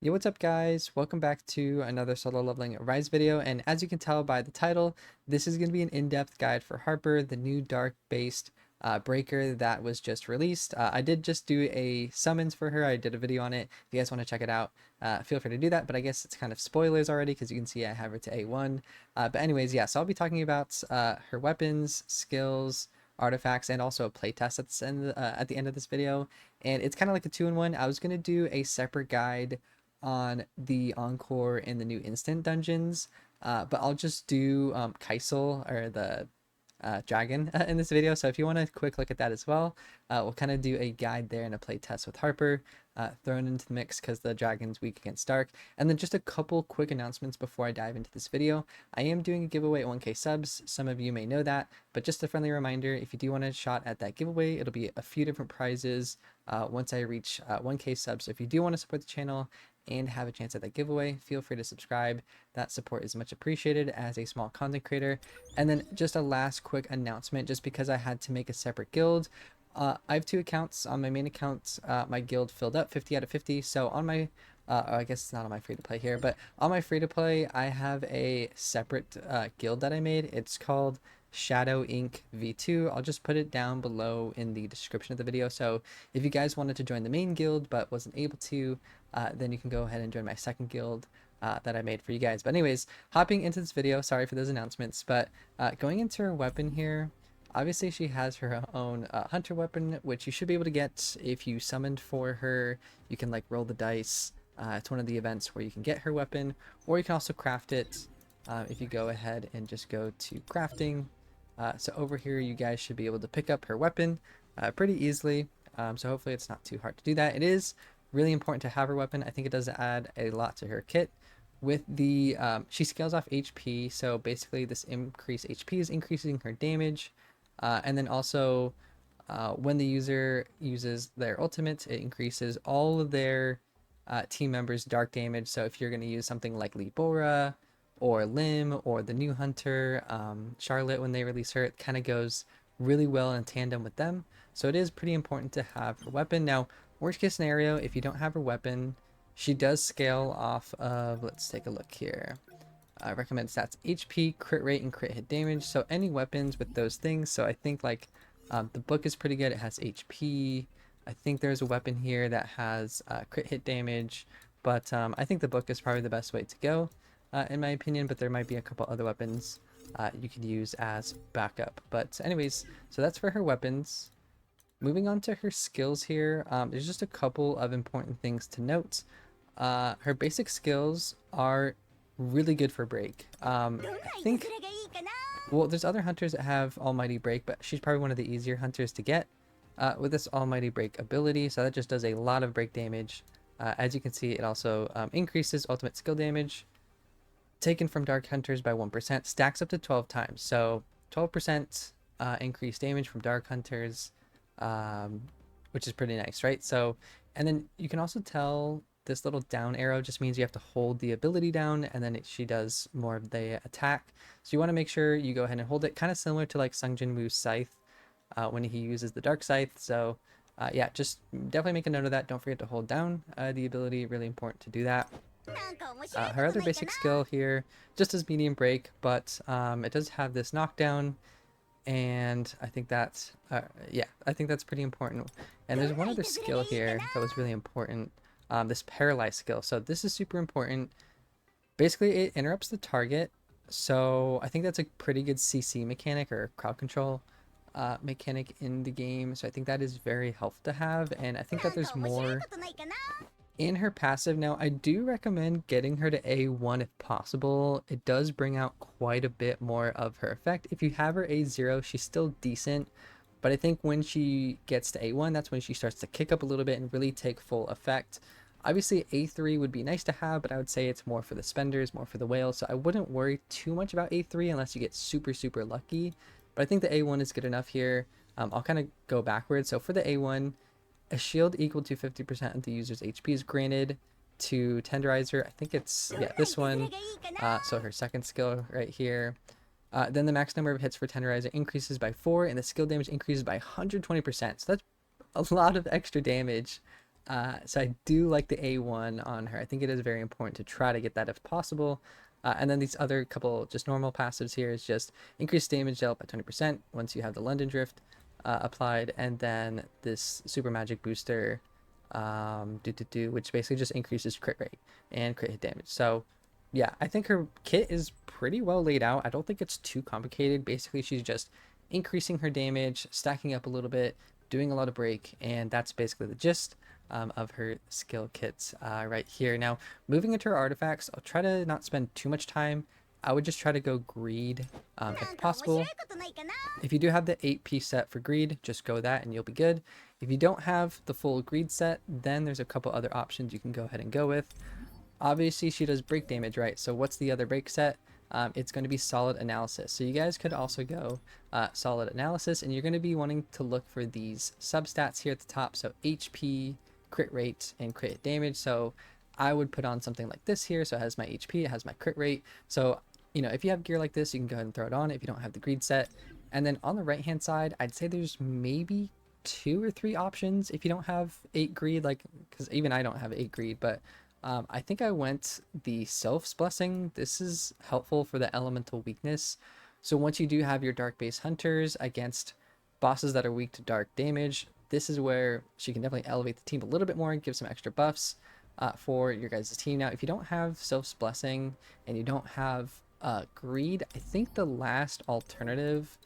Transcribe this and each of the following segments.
Yo, what's up guys? Welcome back to another solo leveling rise video, and as you can tell by the title, this is going to be an in-depth guide for Harper, the new dark based breaker that was just released. I did just do a summons for her. I did a video on it. If you guys want to check it out, feel free to do that, but I guess it's kind of spoilers already because you can see I have her to A1. But anyways, yeah, so I'll be talking about her weapons, skills, artifacts, and also a playtest at the end of this video. And it's kind of like a two-in-one. I was going to do a separate guide on the Encore and the new instant dungeons, but I'll just do Kaisel, or the dragon, in this video. So if you want a quick look at that as well, we'll kind of do a guide there and a play test with Harper thrown into the mix because the dragon's weak against dark. And then just a couple quick announcements before I dive into this video. I am doing a giveaway at 1k subs. Some of you may know that, but just a friendly reminder, if you do want a shot at that giveaway, it'll be a few different prizes once I reach 1k subs. So if you do want to support the channel and have a chance at that giveaway, feel free to subscribe. That support is much appreciated as a small content creator. And then just a last quick announcement, just because I had to make a separate guild. I have two accounts. On my main account, my guild filled up 50 out of 50. So on my I guess it's not on my free to play here, but on my free to play, I have a separate guild that I made. It's called Shadow Inc. V2. I'll just put it down below in the description of the video. So if you guys wanted to join the main guild but wasn't able to, then you can go ahead and join my second guild that I made for you guys. But anyways, hopping into this video, sorry for those announcements, but going into her weapon here, obviously she has her own hunter weapon, which you should be able to get if you summoned for her. You can like roll the dice. It's one of the events where you can get her weapon, or you can also craft it if you go ahead and just go to crafting. So over here, you guys should be able to pick up her weapon pretty easily. So hopefully it's not too hard to do that. It is really important to have her weapon. I think it does add a lot to her kit. With the, she scales off HP. So basically this increased HP is increasing her damage. And then also when the user uses their ultimate, it increases all of their team members' dark damage. So if you're going to use something like Libora or Lim or the new hunter, Charlotte, when they release her, it kind of goes really well in tandem with them. So it is pretty important to have her weapon. Now, worst case scenario, if you don't have her weapon, she does scale off of, let's take a look here. I recommend stats HP, crit rate, and crit hit damage. So any weapons with those things. So I think like the book is pretty good. It has HP. I think there's a weapon here that has crit hit damage, but I think the book is probably the best way to go, in my opinion. But there might be a couple other weapons you could use as backup. But anyways, so that's for her weapons. Moving on to her skills here, there's just a couple of important things to note. Her basic skills are really good for break. I think, well, there's other hunters that have almighty break, but she's probably one of the easier hunters to get with this almighty break ability. So that just does a lot of break damage. As you can see, it also increases ultimate skill damage taken from dark hunters by 1%, stacks up to 12 times. So 12% increased damage from dark hunters, which is pretty nice, right? So, and then you can also tell this little down arrow just means you have to hold the ability down, and then she does more of the attack. So you want to make sure you go ahead and hold it, kind of similar to like Sung Jin Woo's scythe when he uses the dark scythe. So yeah, just definitely make a note of that. Don't forget to hold down the ability, really important to do that. Her other basic skill here just is medium break, but it does have this knockdown, and I think that's yeah, I think that's pretty important. And there's one other skill here that was really important, this paralyze skill. So this is super important. Basically it interrupts the target, so I think that's a pretty good CC mechanic or crowd control mechanic in the game. So I think that is very helpful to have, and I think that there's more in her passive. Now, I do recommend getting her to A1 if possible. It does bring out quite a bit more of her effect. If you have her A0, she's still decent, but I think when she gets to A1, that's when she starts to kick up a little bit and really take full effect. Obviously, A3 would be nice to have, but I would say it's more for the spenders, more for the whales, so I wouldn't worry too much about A3 unless you get super, super lucky. But I think the A1 is good enough here. I'll kind of go backwards. So for the A1, a shield equal to 50% of the user's HP is granted to Tenderizer. I think it's, yeah, this one. So her second skill right here. Then the max number of hits for Tenderizer increases by 4, and the skill damage increases by 120%. So that's a lot of extra damage So I do like the A1 on her. I think it is very important to try to get that if possible. And then these other couple just normal passives here is just increase damage dealt by 20% once you have the London Drift applied, and then this super magic booster, which basically just increases crit rate and crit hit damage. So yeah, I think her kit is pretty well laid out. I don't think it's too complicated. Basically, she's just increasing her damage, stacking up a little bit, doing a lot of break, and that's basically the gist of her skill kits right here. Now, moving into her artifacts, I'll try to not spend too much time. I would just try to go greed if possible. If you do have the 8-piece set for greed, just go that and you'll be good. If you don't have the full greed set, then there's a couple other options you can go ahead and go with. Obviously, she does break damage, right? So what's the other break set? It's going to be solid analysis. So you guys could also go solid analysis, and you're going to be wanting to look for these substats here at the top. So HP, crit rate, and crit damage. So I would put on something like this here. So it has my HP, it has my crit rate. So, you know, if you have gear like this, you can go ahead and throw it on if you don't have the greed set. And then on the right hand side, I'd say there's maybe 2 or 3 options if you don't have 8 greed, like, because even I don't have 8 greed, but I think I went the Sylph's Blessing. This is helpful for the elemental weakness. So once you do have your dark base hunters against bosses that are weak to dark damage, this is where she can definitely elevate the team a little bit more and give some extra buffs for your guys' team. Now, if you don't have Sylph's Blessing and you don't have greed, I think the last alternative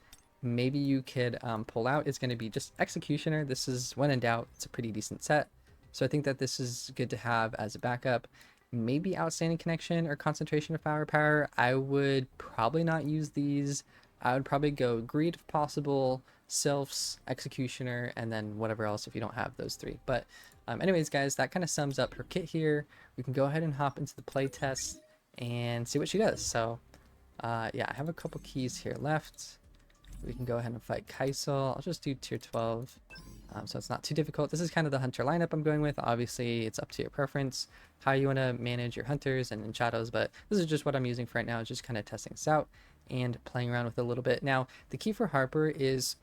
maybe you could pull out is going to be just Executioner. This is, when in doubt, it's a pretty decent set. So I think that this is good to have as a backup. Maybe Outstanding Connection or Concentration of Firepower. I would probably not use these. I would probably go Greed if possible, Sylph's, Executioner, and then whatever else if you don't have those 3. But anyways, guys, that kind of sums up her kit here. We can go ahead and hop into the play test and see what she does. So yeah, I have a couple keys here left. We can go ahead and fight Kaisel. I'll just do tier 12. So it's not too difficult. This is kind of the hunter lineup I'm going with. Obviously, it's up to your preference, how you want to manage your hunters and shadows, but this is just what I'm using for right now, just kind of testing this out and playing around with it a little bit. Now, the key for Harper is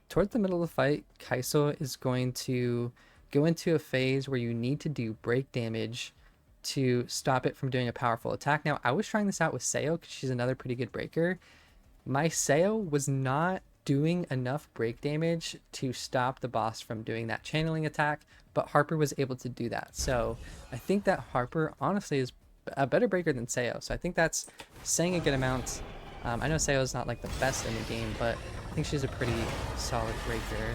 towards the middle of the fight, Kaisel is going to go into a phase where you need to do break damage to stop it from doing a powerful attack. Now, I was trying this out with Sayo because she's another pretty good breaker. My Sayo was not doing enough break damage to stop the boss from doing that channeling attack, but Harper was able to do that. So I think that Harper honestly is a better breaker than Sayo. So I think that's saying a good amount. I know Sayo is not like the best in the game, but I think she's a pretty solid breaker.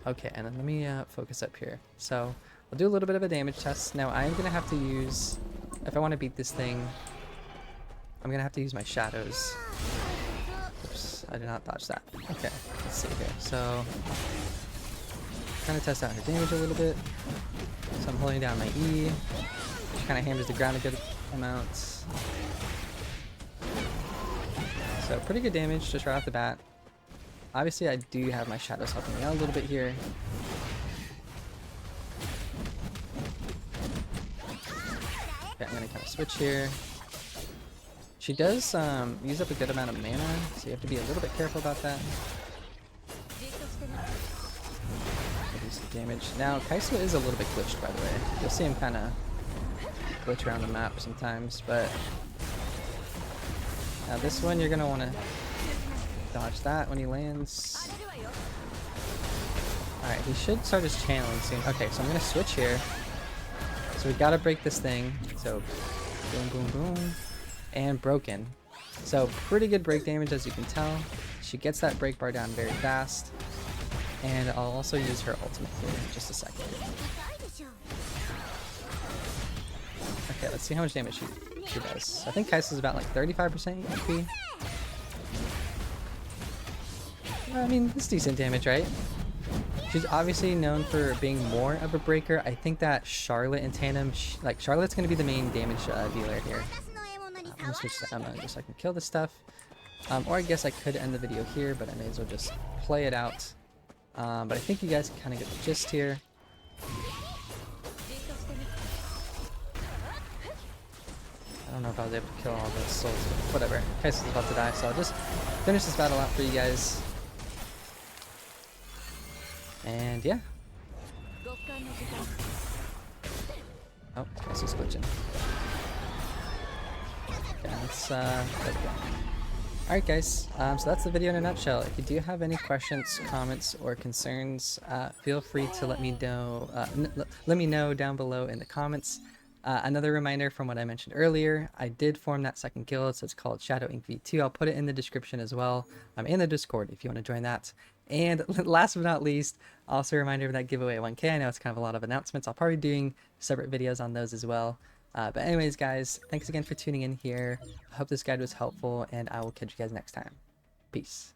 Okay, and then let me focus up here. So I'll do a little bit of a damage test. Now I am going to have to use, if I want to beat this thing, I'm going to have to use my shadows. Oops, I did not dodge that. Okay, let's see here. So, kind of test out her damage a little bit. So I'm holding down my E, which kind of hammers the ground a good amount. So pretty good damage just right off the bat. Obviously I do have my shadows helping me out a little bit here. Okay, I'm going to kind of switch here. She does use up a good amount of mana, so you have to be a little bit careful about that. Do some damage. Now, Kaisel is a little bit glitched, by the way. You'll see him kind of glitch around the map sometimes, but now this one you're going to want to dodge that when he lands. Alright, he should start his channeling soon. Okay, so I'm going to switch here. So we got to break this thing. So, boom, boom, boom. And broken. So pretty good break damage, as you can tell. She gets that break bar down very fast. And I'll also use her ultimate here in just a second. Okay, let's see how much damage she does. I think Kaisel's about like 35% HP. I mean, it's decent damage, right? She's obviously known for being more of a breaker. I think that Charlotte in tandem, like Charlotte's going to be the main damage dealer here. I'm gonna switch to Emma just so I can kill this stuff. Or I guess I could end the video here, but I may as well just play it out. But I think you guys can kind of get the gist here. I don't know if I was able to kill all those souls, but whatever. Kaisel's about to die, so I'll just finish this battle out for you guys. And yeah. This is glitching. Okay, there we go. Alright guys, so that's the video in a nutshell. If you do have any questions, comments, or concerns, feel free to let me know let me know down below in the comments. Another reminder from what I mentioned earlier, I did form that second guild, so it's called Shadow Inc. V2. I'll put it in the description as well, in the Discord if you want to join that. And last but not least, also a reminder of that giveaway at 1K. I know it's kind of a lot of announcements. I'll probably be doing separate videos on those as well. But anyways, guys, thanks again for tuning in here. I hope this guide was helpful, and I will catch you guys next time. Peace.